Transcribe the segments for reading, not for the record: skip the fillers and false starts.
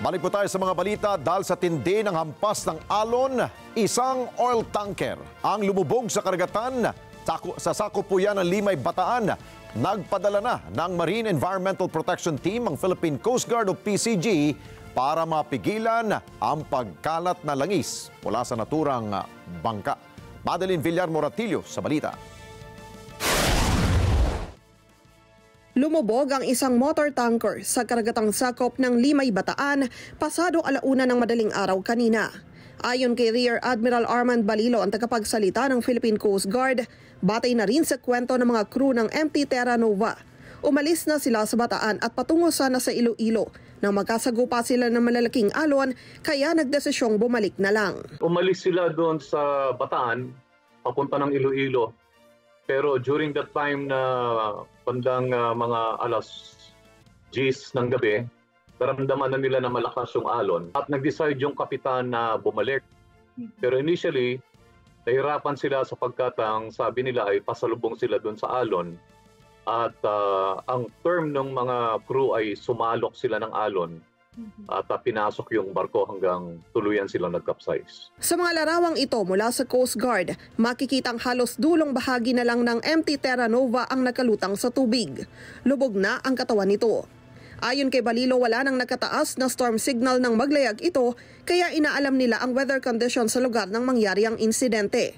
Balik po tayo sa mga balita dahil sa tindi ng hampas ng alon, isang oil tanker ang lumubog sa karagatan sa sakop po yan ng Limay, Bataan. Nagpadala na ng Marine Environmental Protection Team ang Philippine Coast Guard o PCG para mapigilan ang pagkalat na langis mula sa naturang bangka. Madeline Villar Moratillo sa balita. Lumubog ang isang motor tanker sa karagatang sakop ng Limay, Bataan pasado 1:00 ng madaling araw kanina. Ayon kay Rear Admiral Armand Balilo, ang tagapagsalita ng Philippine Coast Guard, batay na rin sa kwento ng mga crew ng MT Terra Nova. Umalis na sila sa Bataan at patungo sana sa Iloilo nang magkasagupa sila ng malalaking alon, kaya nagdesisyong bumalik na lang. Umalis sila doon sa Bataan, papunta ng Iloilo. Pero during that time na bandang mga alas 10 ng gabi, naramdaman na nila na malakas yung alon at nag-decide yung kapitan na bumalik. Pero initially, nahirapan sila sapagkat ang sabi nila ay pasalubong sila doon sa alon. At ang term ng mga crew ay sumalok sila ng alon at pinasok yung barko hanggang tuluyan silang nag-capsize. Sa mga larawang ito mula sa Coast Guard, makikitang halos dulong bahagi na lang ng MT Terra Nova ang nakalutang sa tubig. Lubog na ang katawan nito. Ayon kay Balilo, wala nang nakataas na storm signal ng maglayag ito, kaya inaalam nila ang weather condition sa lugar nang mangyari ang insidente.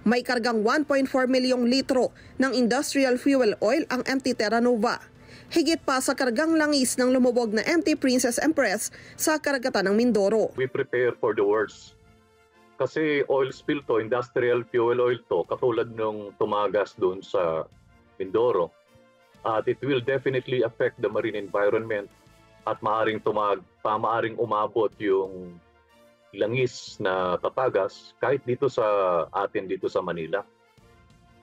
May kargang 1.4 milyong litro ng industrial fuel oil ang MT Terra Nova. Higit pa sa kargang langis ng lumubog na MT Princess Empress sa karagatan ng Mindoro. We prepare for the worst. Kasi oil spill to, industrial fuel oil to, katulad nung tumagas doon sa Mindoro. At it will definitely affect the marine environment at maaring umabot yung langis na tatagas kahit dito sa atin dito sa Manila.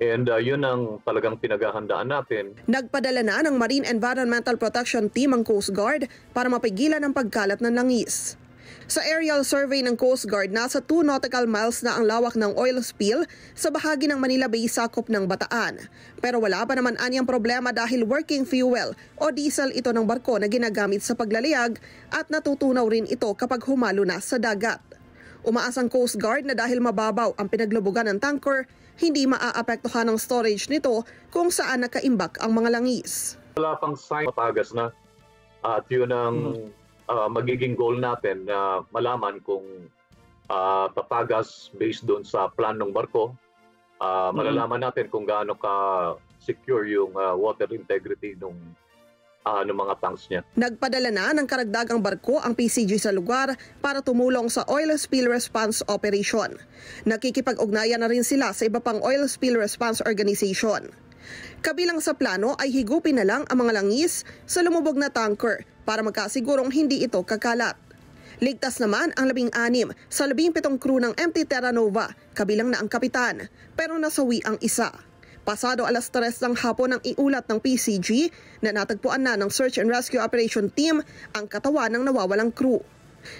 And yun ang talagang pinaghahandaan natin. Nagpadala na ng Marine Environmental Protection Team ang Coast Guard para mapigilan ang pagkalat ng langis. Sa aerial survey ng Coast Guard, nasa 2 nautical miles na ang lawak ng oil spill sa bahagi ng Manila Bay sakop ng Bataan. Pero wala pa naman anyang problema dahil working fuel o diesel ito ng barko na ginagamit sa paglalayag at natutunaw rin ito kapag humalo na sa dagat. Umaasang Coast Guard na dahil mababaw ang pinaglubugan ng tanker, hindi maaapektuhan ng storage nito kung saan nakaimbak ang mga langis. Wala pang sign matagas na at yun ang magiging goal natin na malaman kung tatagas based doon sa plan ng barko. Malalaman natin kung gaano ka-secure yung water integrity ng mga tanks niya. Nagpadala na ng karagdagang barko ang PCG sa lugar para tumulong sa oil spill response operation. Nakikipag-ugnayan na rin sila sa iba pang oil spill response organization. Kabilang sa plano ay higupin na lang ang mga langis sa lumubog na tanker para magkasigurong hindi ito kakalat. Ligtas naman ang 16 sa 17 crew ng MT Terra Nova, kabilang na ang kapitan, pero nasawi ang isa. Pasado alas 3 ng hapon ang iulat ng PCG na natagpuan na ng Search and Rescue Operation Team ang katawan ng nawawalang crew.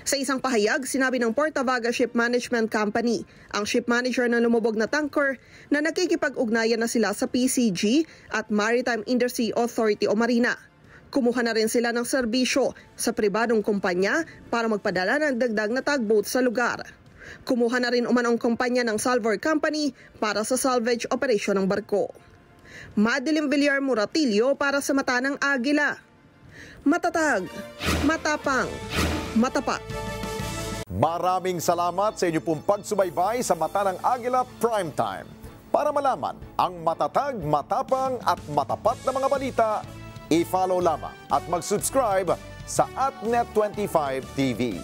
Sa isang pahayag, sinabi ng Porta Vaga Ship Management Company, ang ship manager ng lumubog na tanker, na nakikipag-ugnayan na sila sa PCG at Maritime Industry Authority o Marina. Kumuha na rin sila ng serbisyo sa pribadong kumpanya para magpadala ng dagdag na tugboat sa lugar. Kumuha na rin umanong kumpanya ng Salvor Company para sa salvage operation ng barko. Madeline Villar Moratillo para sa Mata ng Agila. Matatag, matapang, matapat. Maraming salamat sa inyo pong pagsubaybay sa Mata ng Agila Primetime. Para malaman ang matatag, matapang at matapat na mga balita, i-follow lamang at mag-subscribe sa @Net25 TV.